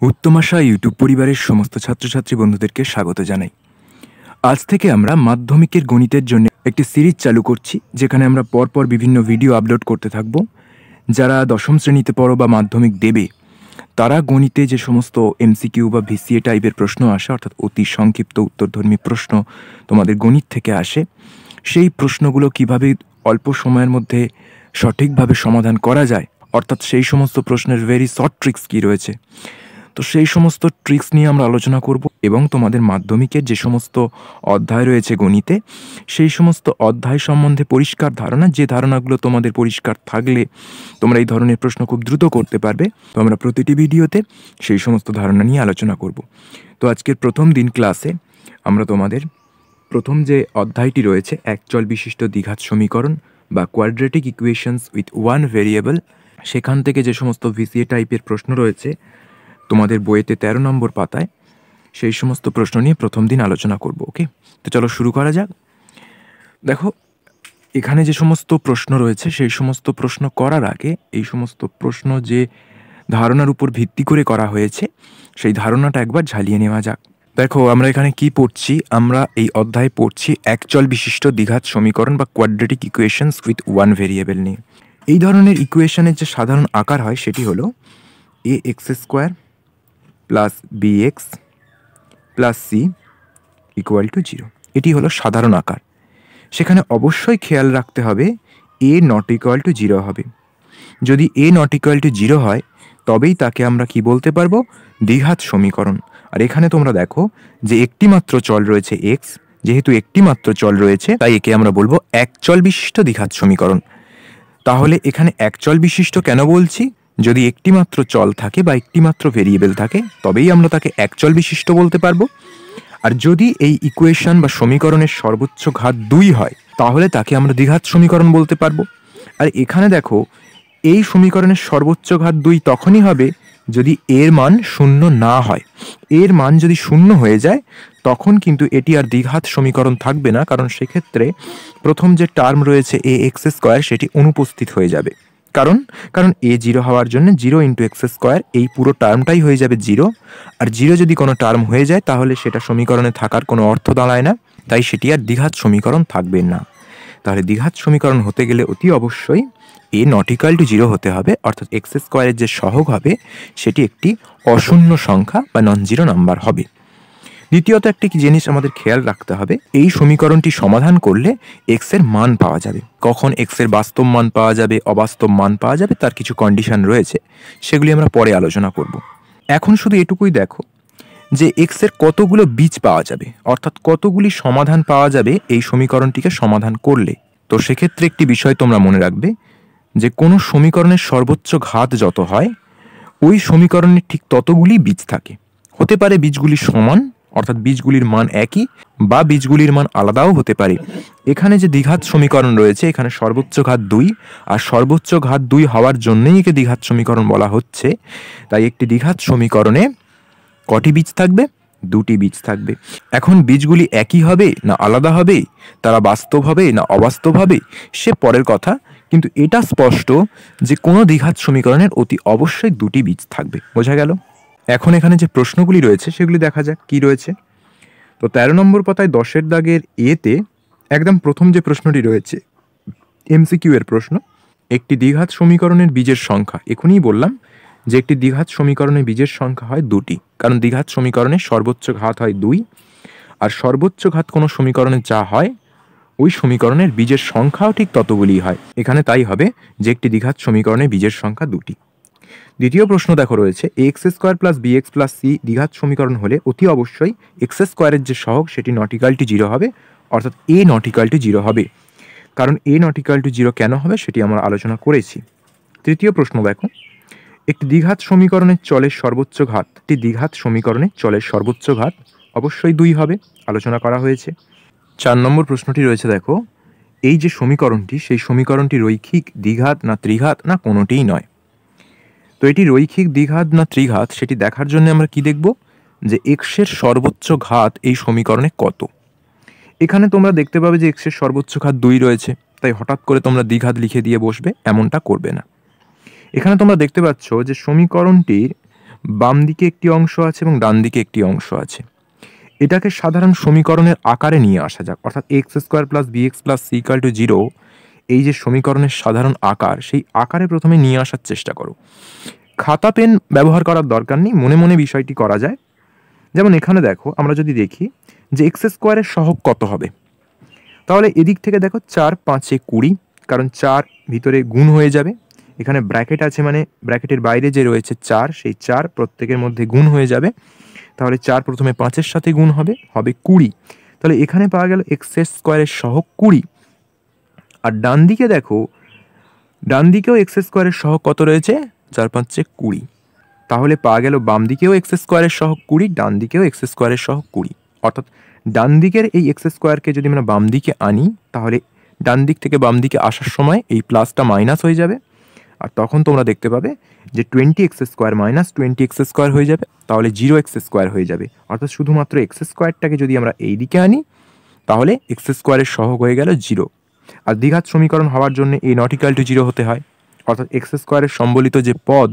উত্তম আশা YouTube পরিবারের সমস্ত ছাত্রছাত্রী বন্ধুদেরকে স্বাগত জানাই। আজ থেকে আমরা মাধ্যমিকের গণিতের জন্য একটি সিরিজ চালু করছি, যেখানে আমরা পরপর বিভিন্ন ভিডিও আপলোড করতে থাকব। যারা দশম শ্রেণীতে পড়ো বা মাধ্যমিক দেবে, তারা গণিতে যে সমস্ত এমসিকিউ বা ভিসিএ টাইপের প্রশ্ন আসে, অর্থাৎ অতি সংক্ষিপ্ত উত্তরধর্মী প্রশ্ন তোমাদের গণিত থেকে আসে, সেই প্রশ্নগুলো কিভাবে অল্প সময়ের মধ্যে সঠিকভাবে সমাধান করা যায়, অর্থাৎ সেই সমস্ত প্রশ্নের ভেরি শর্ট ট্রিক্স কী রয়েছে, তো সেই সমস্ত ট্রিক্স নিয়ে আমরা আলোচনা করব। এবং তোমাদের মাধ্যমিকের যে সমস্ত অধ্যায় রয়েছে গণিতে, সেই সমস্ত অধ্যায় সম্বন্ধে পরিষ্কার ধারণা, যে ধারণাগুলো তোমাদের পরিষ্কার থাকলে তোমরা এই ধরনের প্রশ্ন খুব দ্রুত করতে পারবে। তো আমরা প্রতিটি ভিডিওতে সেই সমস্ত ধারণা নিয়ে আলোচনা করব। তো আজকের প্রথম দিন ক্লাসে আমরা তোমাদের প্রথম যে অধ্যায়টি রয়েছে, একচল বিশিষ্ট দ্বিঘাত সমীকরণ বা quadratic equations with one variable, সেখান থেকে যে সমস্ত ভিসিএ টাইপের প্রশ্ন রয়েছে তোমাদের বইয়েতে 13 নম্বর পাতায়, সেই সমস্ত প্রশ্ন নিয়ে প্রথম দিন আলোচনা করব। ওকে, তো চলো শুরু করা যাক। দেখো, এখানে যে সমস্ত প্রশ্ন রয়েছে, সেই সমস্ত প্রশ্ন করার আগে এই সমস্ত প্রশ্ন যে ধারণার উপর ভিত্তি করে করা হয়েছে, সেই ধারণাটা একবার ঝালিয়ে নেওয়া যাক। দেখো, আমরা এখানে কি পড়ছি? আমরা এই অধ্যায়ে পড়ছি একচল বিশিষ্ট দ্বিঘাত সমীকরণ বা quadratic equations with one variable নিয়ে। এই ধরনের ইকুয়েশনের যে সাধারণ আকার হয় সেটি হলো a x square plus b x plus c equal to 0। এটি হলো সাধারণ আকার। সেখানে অবশ্যই খেয়াল রাখতে হবে এ নট ইকুয়াল টু 0 হবে। যদি এ নট ইকুয়াল টু 0 হয়, তবেই তাকে আমরা কি বলতে পারবো? দ্বিঘাত সমীকরণ। আর এখানে তোমরা দেখো যে একটি মাত্র চল রয়েছে এক্স, যেহেতু একটি মাত্র চল রয়েছে তাই একে আমরা বলবো একচল বিশিষ্ট দ্বিঘাত সমীকরণ। তাহলে এখানে একচল বিশিষ্ট কেন বলছি? যদি একটি মাত্র চল থাকে বা একটি মাত্র ভেরিয়েবল থাকে, তবেই আমরা তাকে একচল বিশিষ্ট বলতে পারবো। আর যদি এই ইকুয়েশন বা সমীকরণের সর্বোচ্চ ঘাত 2 হয়, তাহলে তাকে আমরা দ্বিঘাত সমীকরণ বলতে পারবো। আর এখানে দেখো, এই সমীকরণের সর্বোচ্চ ঘাত 2 তখনই হবে যদি এর মান 0 না হয়। এর মান যদি 0 হয়ে যায়, তখন কিন্তু এটি আর দ্বিঘাত সমীকরণ থাকবে না, কারণ সেক্ষেত্রে প্রথম যে টার্ম রয়েছে এ এক্স স্কোয়ার, সেটি অনুপস্থিত হয়ে যাবে। কারণ এ 0 হওয়ার জন্য 0 ইন্টু এক্স স্কোয়ার, এই পুরো টার্মটাই হয়ে যাবে 0। আর 0 যদি কোনো টার্ম হয়ে যায়, তাহলে সেটা সমীকরণে থাকার কোনো অর্থ দাঁড়ায় না, তাই সেটি আর দ্বিঘাত সমীকরণ থাকবে না। তাহলে দ্বিঘাত সমীকরণ হতে গেলে অতি অবশ্যই এ নট ইকুয়াল টু 0 হতে হবে, অর্থাৎ এক্স স্কোয়ারের যে সহগ হবে সেটি একটি অশূন্য সংখ্যা বা নন জিরো নাম্বার হবে। দ্বিতীয়ত একটি জিনিস আমাদের খেয়াল রাখতে হবে, এই সমীকরণটি সমাধান করলে এক্স এর মান পাওয়া যাবে। কখন এক্স এর বাস্তব মান পাওয়া যাবে, অবাস্তব মান পাওয়া যাবে, তার কিছু কন্ডিশন রয়েছে, সেগুলি আমরা পরে আলোচনা করব। এখন শুধু এটুকুই দেখো যে এক্স এর কতগুলো বীজ পাওয়া যাবে, অর্থাৎ কতগুলি সমাধান পাওয়া যাবে এই সমীকরণটিকে সমাধান করলে। তো সেক্ষেত্রে একটি বিষয় তোমরা মনে রাখবে যে কোনো সমীকরণের সর্বোচ্চ ঘাত যত হয়, ওই সমীকরণের ঠিক ততগুলি বীজ থাকে। হতে পারে বীজগুলি সমান, অর্থাৎ বীজগুলির মান একই, বা বীজগুলির মান আলাদাও হতে পারে। এখানে যে দ্বিঘাত সমীকরণ রয়েছে, এখানে সর্বোচ্চ ঘাত 2, আর সর্বোচ্চ ঘাত 2 হওয়ার জন্যই একে দ্বিঘাত সমীকরণ বলা হচ্ছে। তাই একটি দ্বিঘাত সমীকরণে কটি বীজ থাকবে? 2টি বীজ থাকবে। এখন বীজগুলি একই হবে না আলাদা হবে, তারা বাস্তব হবে না অবাস্তব হবে, সে পরের কথা, কিন্তু এটা স্পষ্ট যে কোনো দ্বিঘাত সমীকরণের অতি অবশ্যই 2টি বীজ থাকবে। বোঝা গেল? এখন এখানে যে প্রশ্নগুলি রয়েছে সেগুলি দেখা যাক কি রয়েছে। তো 13 নম্বর পাতায় 10-এর দাগের এতে একদম প্রথম যে প্রশ্নটি রয়েছে, এমসিকিউ এর প্রশ্ন, একটি দ্বিঘাত সমীকরণের বীজের সংখ্যা। এখনই বললাম যে একটি দ্বিঘাত সমীকরণের বীজের সংখ্যা হয় 2টি, কারণ দ্বিঘাত সমীকরণের সর্বোচ্চ ঘাত হয় 2, আর সর্বোচ্চ ঘাত কোনো সমীকরণে যা হয়, ওই সমীকরণের বীজের সংখ্যাও ঠিক ততগুলি হয়। এখানে তাই হবে যে একটি দ্বিঘাত সমীকরণের বীজের সংখ্যা 2টি। দ্বিতীয় প্রশ্ন দেখো রয়েছে, a x square plus b x plus c দ্বিঘাত সমীকরণ হলে অতি অবশ্যই এক্স স্কোয়ারের যে সহগ সেটি নট ইকুয়াল টু 0 হবে, অর্থাৎ এ নট ইকুয়াল টু 0 হবে। কারণ এ নট ইকুয়াল টু 0 কেন হবে সেটি আমরা আলোচনা করেছি। তৃতীয় প্রশ্ন দেখো, একটি দ্বিঘাত সমীকরণের চলের সর্বোচ্চ ঘাত, একটি দ্বিঘাত সমীকরণের চলের সর্বোচ্চ ঘাত অবশ্যই 2 হবে, আলোচনা করা হয়েছে। 4 নম্বর প্রশ্নটি রয়েছে, দেখো এই যে সমীকরণটি, সেই সমীকরণটি রৈখিক, দ্বিঘাত না ত্রিঘাত না কোনোটিই নয়। তো এটি রৈখিক, দ্বিঘাত না ত্রিঘাত সেটি দেখার জন্য আমরা কি দেখব, যে এক্সের সর্বোচ্চ ঘাত এই সমীকরণে কত। এখানে তোমরা দেখতে পাবে যে এক্সের সর্বোচ্চ ঘাত 2 রয়েছে, তাই হঠাৎ করে তোমরা দ্বিঘাত লিখে দিয়ে বসবে, এমনটা করবে না। এখানে তোমরা দেখতে পাচ্ছ যে সমীকরণটির বাম দিকে একটি অংশ আছে এবং ডান দিকে একটি অংশ আছে। এটাকে সাধারণ সমীকরণের আকারে নিয়ে আসা যাক, অর্থাৎ x square plus b x plus c equal to 0 এই যে সমীকরণের সাধারণ আকার, সেই আকারে প্রথমে নিয়ে আসার চেষ্টা করো। খাতা পেন ব্যবহার করার দরকার নেই, মনে মনে বিষয়টি করা যায়। যেমন এখানে দেখো, আমরা যদি দেখি যে এক্স স্কোয়ারের সহগ কত হবে, তাহলে এদিক থেকে দেখো 4 5 20, কারণ 4 ভিতরে গুণ হয়ে যাবে, এখানে ব্র্যাকেট আছে মানে ব্র্যাকেটের বাইরে যে রয়েছে 4, সেই 4 প্রত্যেকের মধ্যে গুণ হয়ে যাবে। তাহলে 4 প্রথমে 5-এর সাথে গুণ হবে 20। তাহলে এখানে পাওয়া গেল এক্স স্কোয়ারের সহগ 20। আর ডান দিকে দেখো, ডান দিকেও এক্স স্কোয়ারের সহগ কত রয়েছে, 4 5 20। তাহলে পাওয়া গেল বাম দিকেও এক্স স্কোয়ারের সহগ 20, ডান দিকেও এক্স স্কোয়ারের সহগ 20। অর্থাৎ ডান দিকের এই এক্স স্কোয়ারকে যদি আমরা বাম দিকে আনি, তাহলে ডান দিক থেকে বাম দিকে আসার সময় এই প্লাসটা মাইনাস হয়ে যাবে, আর তখন তোমরা দেখতে পাবে যে 20x square minus 20x square হয়ে যাবে, তাহলে 0x স্কোয়ার হয়ে যাবে। অর্থাৎ শুধুমাত্র এক্স স্কোয়ারটাকে যদি আমরা এই দিকে আনি, তাহলে এক্স স্কোয়ারের সহগ হয়ে গেল 0। আর দ্বিঘাত সমীকরণ হওয়ার জন্য এই নট ইকুয়াল টু 0 হতে হয়, অর্থাৎ এক্স স্কোয়ারের সম্বলিত যে পদ,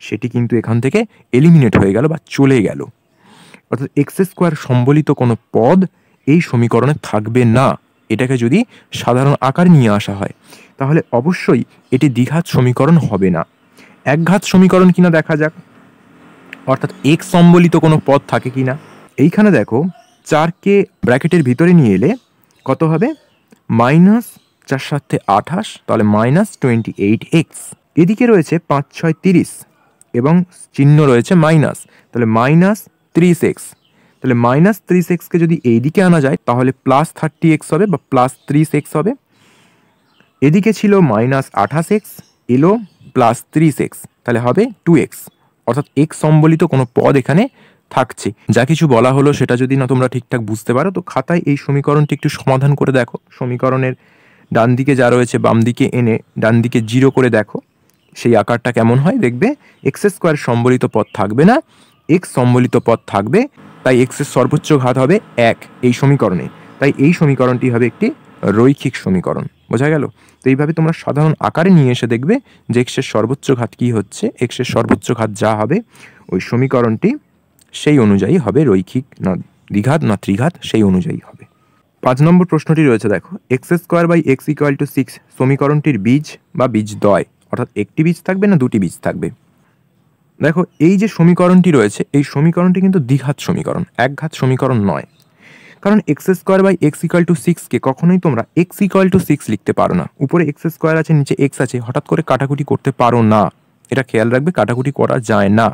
সেটি কিন্তু এখান থেকে এলিমিনেট হয়ে গেল বা চলে গেল। অর্থাৎ এক্স স্কোয়ার সম্বলিত কোনো পদ এই সমীকরণে থাকবে না। এটাকে যদি সাধারণ আকারে নিয়ে আসা হয়, তাহলে অবশ্যই এটি দ্বিঘাত সমীকরণ হবে না। একঘাত সমীকরণ কিনা দেখা যাক, অর্থাৎ এক্স সম্বলিত কোনো পদ থাকে কিনা। এইখানে দেখো, 4কে ব্র্যাকেটের ভিতরে নিয়ে এলে কত হবে, মাইনাস 4 7 28, তাহলে মাইনাস 28x। এদিকে রয়েছে 5 6 30 এবং চিহ্ন রয়েছে মাইনাস, তাহলে মাইনাস 30x। তাহলে মাইনাস 30xকে যদি এই দিকে আনা যায়, তাহলে প্লাস 30x হবে বা প্লাস 30x হবে। এদিকে ছিল মাইনাস 28x, এলো প্লাস 30x, তাহলে হবে 2x। অর্থাৎ এক্স সম্বলিত কোনো পদ এখানে থাকছে। যা কিছু বলা হলো সেটা যদি না তোমরা ঠিকঠাক বুঝতে পারো, তো খাতায় এই সমীকরণটি একটু সমাধান করে দেখো। সমীকরণের ডান দিকে যা রয়েছে বাম দিকে এনে ডান দিকে 0 করে দেখো, সেই আকারটা কেমন হয় দেখবে। এক্স স্কোয়ার সম্বলিত পদ থাকবে না, এক্স সম্বলিত পদ থাকবে, তাই এক্সের সর্বোচ্চ ঘাত হবে 1 এই সমীকরণে। তাই এই সমীকরণটি হবে একটি রৈখিক সমীকরণ। বোঝা গেল? তো এইভাবে তোমরা সাধারণ আকারে নিয়ে এসে দেখবে যে এক্সের সর্বোচ্চ ঘাত কী হচ্ছে, এক্সের সর্বোচ্চ ঘাত যা হবে ওই সমীকরণটি সেই অনুযায়ী হবে রৈখিক না দ্বিঘাত না ত্রিঘাত, সেই অনুযায়ী হবে। 5 নম্বর প্রশ্নটি রয়েছে দেখো, x square by x equal to 6 সমীকরণটির বীজ বা বীজদ্বয়, অর্থাৎ একটি বীজ থাকবে না দুটি বীজ থাকবে। দেখো, এই যে সমীকরণটি রয়েছে এই সমীকরণটি কিন্তু দ্বিঘাত সমীকরণ, একঘাত সমীকরণ নয়। কারণ x square by x equal to 6কে কখনোই তোমরা এক্স ইকুয়াল টু 6 লিখতে পারো না। উপরে এক্স স্কোয়ার আছে, নিচে এক্স আছে, হঠাৎ করে কাটাকুটি করতে পারো না, এটা খেয়াল রাখবে, কাটাকুটি করা যায় না।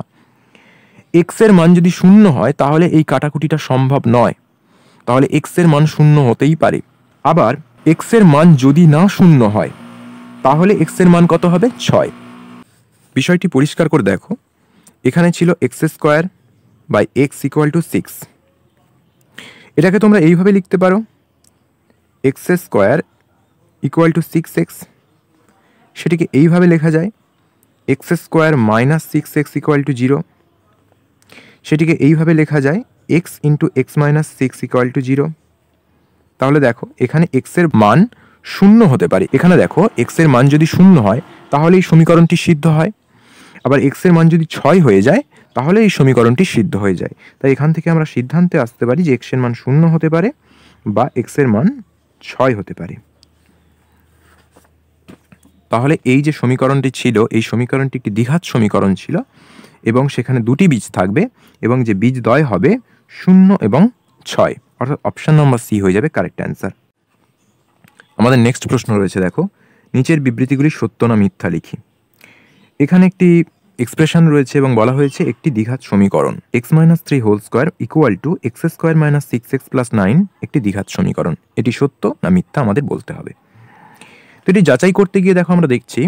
এক্স এর মান যদি 0 হয় তাহলে এই কাটাকুটিটা সম্ভব নয়, তাহলে এক্স এর মান 0 হতেই পারে। আবার এক্স এর মান যদি না 0 হয় তাহলে এক্স এর মান কত হবে, 6। বিষয়টি পরিষ্কার করে দেখো, এখানে ছিল x square by x equal to 6, এটাকে তোমরা এইভাবে লিখতে পারো, x square equal two 6x। সেটিকে এইভাবে লেখা যায়, x square minus 6x equal to 0। সেটিকে এইভাবে লেখা যায়, x into x minus 6 equal to 0। তাহলে দেখো, এখানে এক্স এর মান 0 হতে পারে। এখানে দেখো, এক্স এর মান যদি 0 হয় তাহলে এই সমীকরণটি সিদ্ধ হয়, আবার এক্স এর মান যদি 6 হয়ে যায় তাহলে এই সমীকরণটি সিদ্ধ হয়ে যায়। তাই এখান থেকে আমরা সিদ্ধান্তে আসতে পারি যে এক্স এর মান 0 হতে পারে বা এক্স এর মান 6 হতে পারে। তাহলে এই যে সমীকরণটি ছিল, এই সমীকরণটি একটি দ্বিঘাত সমীকরণ ছিল এবং সেখানে দুটি বীজ থাকবে এবং যে বীজদ্বয় হবে 0 এবং 6, অর্থাৎ অপশন নম্বর সি হয়ে যাবে কারেক্ট অ্যান্সার। আমাদের নেক্সট প্রশ্ন রয়েছে দেখো, নিচের বিবৃতিগুলি সত্য না মিথ্যা লিখি। এখানে একটি এক্সপ্রেশন রয়েছে এবং বলা হয়েছে একটি দ্বিঘাত সমীকরণ x minus 3 whole square equal to x square minus 6x plus 9 একটি দ্বিঘাত সমীকরণ। এটি সত্য না মিথ্যা আমাদের বলতে হবে। তো এটি যাচাই করতে গিয়ে দেখো, আমরা দেখছি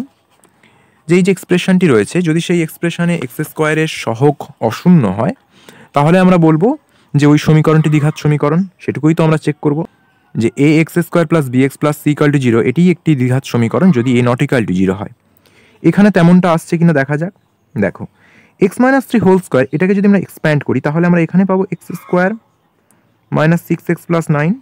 যে এই যে এক্সপ্রেশনটি রয়েছে, যদি সেই এক্সপ্রেশনে এক্স স্কোয়ারের সহগ অশূন্য হয় তাহলে আমরা বলবো যে ওই সমীকরণটি দ্বিঘাত সমীকরণ। সেটুকুই তো আমরা চেক করব যে a x square plus b x plus c equal to 0 এটি একটি দ্বিঘাত সমীকরণ যদি এ নট ইকুয়াল টু 0 হয়। এখানে তেমনটা আসছে কিনা দেখা যাক। দেখো, এক্স মাইনাস 3 হোল স্কোয়ার, এটাকে যদি আমরা এক্সপ্যান্ড করি তাহলে আমরা এখানে পাবো x square minus 6x plus 9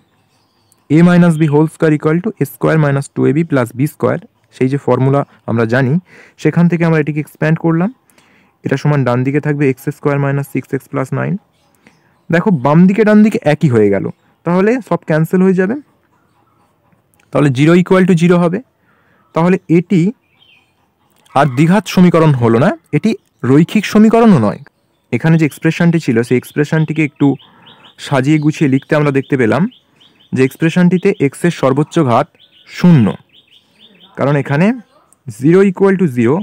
a minus b whole square equal to a square minus 2ab plus b square. সেই যে ফর্মুলা আমরা জানি সেখান থেকে আমরা এটিকে এক্সপ্যান্ড করলাম, এটা সমান ডান দিকে থাকবে x square minus 6x plus 9। দেখো বাম দিকে ডান দিকে একই হয়ে গেল, তাহলে সব ক্যান্সেল হয়ে যাবে, তাহলে 0 ইকুয়াল টু 0 হবে। তাহলে এটি আর দ্বিঘাত সমীকরণ হলো না, এটি রৈখিক সমীকরণও নয়। এখানে যে এক্সপ্রেশনটি ছিল সেই এক্সপ্রেশনটিকে একটু সাজিয়ে গুছিয়ে লিখতে আমরা দেখতে পেলাম যে এক্সপ্রেশনটিতে এক্সের সর্বোচ্চ ঘাত 0, কারণ এখানে 0 ইকুয়াল টু 0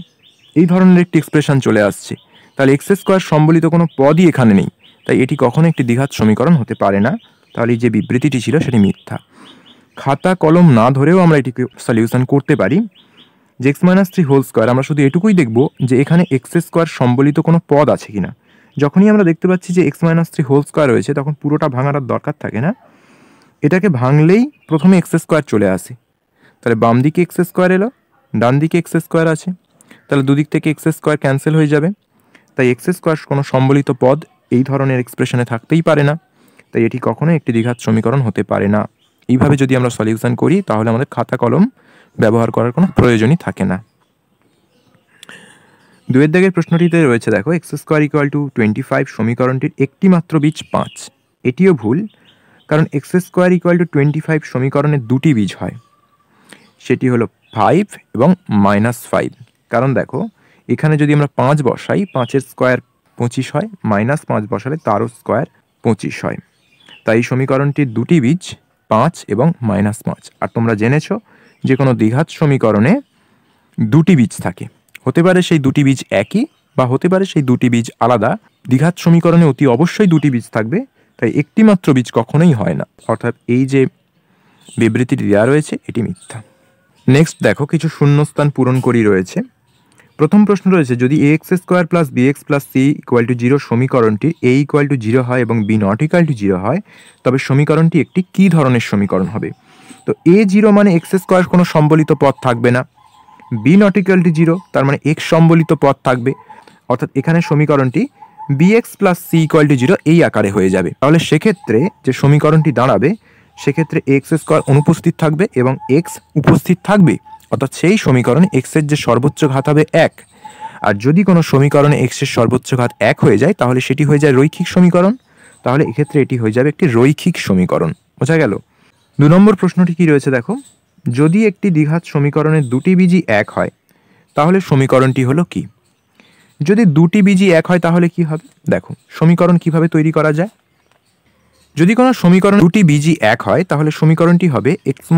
এই ধরনের একটি এক্সপ্রেশন চলে আসছে। তাহলে এক্স স্কোয়ার সম্বলিত কোনো পদই এখানে নেই, তাই এটি কখনো একটি দ্বিঘাত সমীকরণ হতে পারে না। তাহলে এই যে বিবৃতিটি ছিল সেটি মিথ্যা। খাতা কলম না ধরেও আমরা এটিকে সলিউশন করতে পারি। যে এক্স মাইনাস 3 হোল স্কোয়ার, আমরা শুধু এটুকুই দেখব যে এখানে এক্স স্কোয়ার সম্বলিত কোনো পদ আছে কিনা। যখনই আমরা দেখতে পাচ্ছি যে এক্স মাইনাস 3 হোল স্কোয়ার রয়েছে, তখন পুরোটা ভাঙার আর দরকার থাকে না, এটাকে ভাঙলেই প্রথমে এক্স স্কোয়ার চলে আসে। তাহলে বাম দিকে এক্স স্কোয়ার এলো, ডান দিকে এক্স স্কোয়ার আছে, তাহলে দুদিক থেকে এক্স স্কোয়ার ক্যান্সেল হয়ে যাবে। তাই এক্স স্কোয়ার কোনো সম্বলিত পদ এই ধরনের এক্সপ্রেশনে থাকতেই পারে না, তাই এটি কখনো একটি দ্বিঘাত সমীকরণ হতে পারে না। এইভাবে যদি আমরা সলিউশন করি তাহলে আমাদের খাতা কলম ব্যবহার করার কোনো প্রয়োজনই থাকে না। 2 দাগের প্রশ্নটিতে রয়েছে দেখো এক্স স্কোয়ার ইকুয়াল টু 25 সমীকরণটির একটি মাত্র বীজ 5। এটিও ভুল, কারণ এক্স স্কোয়ার ইকুয়াল টু 25 সমীকরণের দুটি বীজ হয়, সেটি হলো 5 এবং -5। কারণ দেখো এখানে যদি আমরা 5 বসাই, 5-এর স্কোয়ার 25 হয়, -5 বসালে তারও স্কোয়ার 25 হয়। তাই সমীকরণটির দুটি বীজ 5 এবং -5। আর তোমরা জেনেছো যে কোনো দ্বিঘাত সমীকরণে দুটি বীজ থাকে, হতে পারে সেই দুটি বীজ একই বা হতে পারে সেই দুটি বীজ আলাদা। দ্বিঘাত সমীকরণে অতি অবশ্যই দুটি বীজ থাকবে, তাই একটি মাত্র বীজ কখনোই হয় না। অর্থাৎ এই যে বিবৃতিটি দেওয়া রয়েছে এটি মিথ্যা। নেক্সট দেখো কিছু শূন্যস্থান পূরণ করি রয়েছে। প্রথম প্রশ্ন রয়েছে যদি a x square plus b x plus c equal to 0 সমীকরণটি এ ইকুয়াল টু 0 হয় এবং বি নট ইকুয়াল টু 0 হয়, তবে সমীকরণটি একটি কী ধরনের সমীকরণ হবে। তো এ 0 মানে এক্স স্কোয়ার কোনো সম্বলিত পদ থাকবে না, বি নট ইকুয়াল টু 0 তার মানে এক্স সম্বলিত পদ থাকবে, অর্থাৎ এখানে সমীকরণটি b x plus c equal to 0 এই আকারে হয়ে যাবে। তাহলে সেক্ষেত্রে যে সমীকরণটি দাঁড়াবে সেক্ষেত্রে এক্স স্কোয়ার অনুপস্থিত থাকবে এবং এক্স উপস্থিত থাকবে, অর্থাৎ সেই সমীকরণে এক্সের যে সর্বোচ্চ ঘাত হবে 1। আর যদি কোনো সমীকরণে এক্সের সর্বোচ্চ ঘাত 1 হয়ে যায় তাহলে সেটি হয়ে যায় রৈখিক সমীকরণ। তাহলে এক্ষেত্রে এটি হয়ে যাবে একটি রৈখিক সমীকরণ। বোঝা গেল? 2 নম্বর প্রশ্নটি কি রয়েছে দেখো, যদি একটি দ্বিঘাত সমীকরণের দুটি বীজই 1 হয় তাহলে সমীকরণটি হলো কি। যদি দুটি বীজই 1 হয় তাহলে কি হবে, দেখো সমীকরণ কিভাবে তৈরি করা যায়। যদি কোনো সমীকরণ দুটি বীজই 1 হয় তাহলে সমীকরণটি হবে x -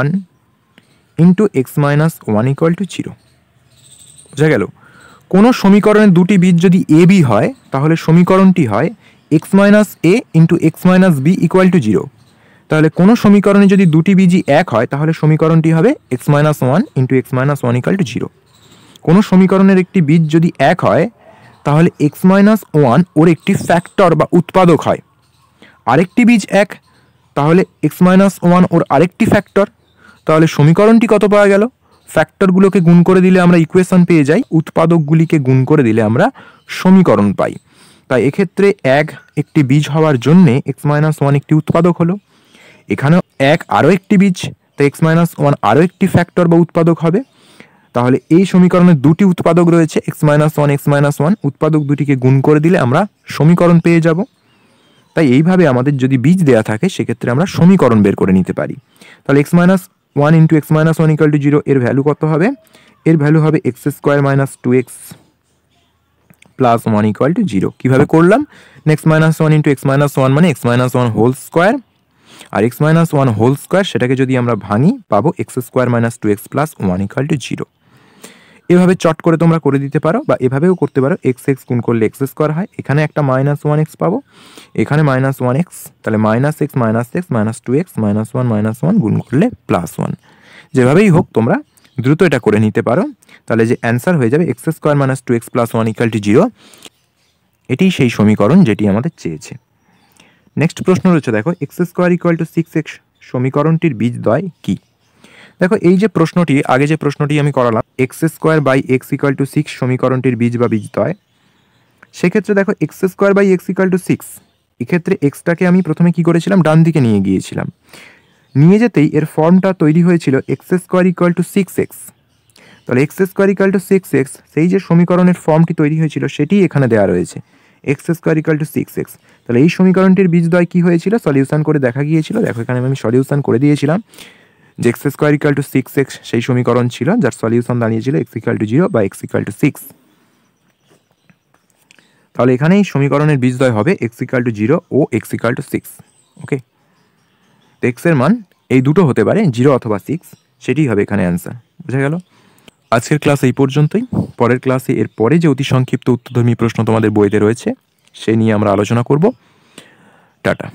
1 into x - 1 equal to 0। বোঝা গেল? কোনো সমীকরণের দুটি বীজ যদি এ বি হয় তাহলে সমীকরণটি হয় x - a into x - b equal to 0। তাহলে কোনো সমীকরণে যদি দুটি বীজই 1 হয় তাহলে সমীকরণটি হবে x - 1 into x - 1 equal to 0। কোনো সমীকরণের একটি বীজ যদি 1 হয় তাহলে x - 1 ওর একটি ফ্যাক্টর বা উৎপাদক হয়। আরেকটি বীজ 1 তাহলে x - 1 ওর আরেকটি ফ্যাক্টর। তাহলে সমীকরণটি কত পাওয়া গেল, ফ্যাক্টরগুলোকে গুণ করে দিলে আমরা ইকুয়েশন পেয়ে যাই, উৎপাদকগুলিকে গুণ করে দিলে আমরা সমীকরণ পাই। তাই এক্ষেত্রে 1 একটি বীজ হওয়ার জন্যে x - 1 একটি উৎপাদক হলো, এখানেও 1 আরও একটি বীজ, তাই x - 1 আরও একটি ফ্যাক্টর বা উৎপাদক হবে। তাহলে এই সমীকরণে দুটি উৎপাদক রয়েছে x - 1 x - 1, উৎপাদক দুটিকে গুণ করে দিলে আমরা সমীকরণ পেয়ে যাব। তাই এইভাবে আমাদের যদি বীজ দেয়া থাকে সেক্ষেত্রে আমরা সমীকরণ বের করে নিতে পারি। তাহলে x - 1 into x - 1 equal to 0 এর ভ্যালু কত হবে, এর ভ্যালু হবে x square minus 2x plus 1 equal to 0। কীভাবে করলাম, x - 1 ইন্টু x - 1 মানে x - 1 হোল স্কোয়ার, আর x - 1 হোল স্কোয়ার সেটাকে যদি আমরা ভাঙি পাবো x square minus 2x plus 1 equal to 0। এভাবে চট করে তোমরা করে দিতে পারো বা এভাবেও করতে পারো, x x গুণ করলে x স্কোয়ার হয়, এখানে একটা -1x পাবো, এখানে -1x, তাহলে -x -2x -1 গুণ করলে +1। যেভাবেই হোক তোমরা দ্রুত এটা করে নিতে পারো। তাহলে যে অ্যান্সার হয়ে যাবে x square minus 2x plus 1 equal to 0। এটি সেই সমীকরণ যেটি আমাদের চেয়েছে। নেক্সট প্রশ্ন রয়েছে দেখো x square equal two 6x সমীকরণটির বীজদ্বয় কি। দেখো এই যে প্রশ্নটি, আগে যে প্রশ্নটি আমি করালাম x square by x equal to 6 সমীকরণটির বীজ বা বীজদ্বয়, সেক্ষেত্রে দেখো x square by x equal to 6, এক্ষেত্রে এক্সটাকে আমি প্রথমে কি করেছিলাম, ডান দিকে নিয়ে গিয়েছিলাম। নিয়ে যেতেই এর ফর্মটা তৈরি হয়েছিল x square equal two 6x। তাহলে x square equal to 6x, সেই যে সমীকরণের ফর্মটি তৈরি হয়েছিল সেটি এখানে দেওয়া রয়েছে, x square equal to 6x। তাহলে এই সমীকরণটির বীজদ্বয় কী হয়েছিল, সলিউশন করে দেখা গিয়েছিল। দেখো এখানে আমি সলিউশন করে দিয়েছিলাম যে x square equal to 6x সেই সমীকরণ ছিল, যার সলিউশন দাঁড়িয়েছিল এক্স ইকাল টু 0 বা এক্স ইকাল টু 6। তাহলে এখানে এই সমীকরণের বীজদ্বয় হবে এক্স ইকাল টু 0 ও এক্স ইকাল টু 6। ওকে, তো এক্সের মান এই দুটো হতে পারে, 0 অথবা 6, সেটি হবে এখানে অ্যান্সার। বুঝা গেল? আজকের ক্লাস এই পর্যন্তই। পরের ক্লাসে এর পরে যে অতি সংক্ষিপ্ত উত্তরধর্মী প্রশ্ন তোমাদের বইতে রয়েছে সে নিয়ে আমরা আলোচনা করব। টাটা।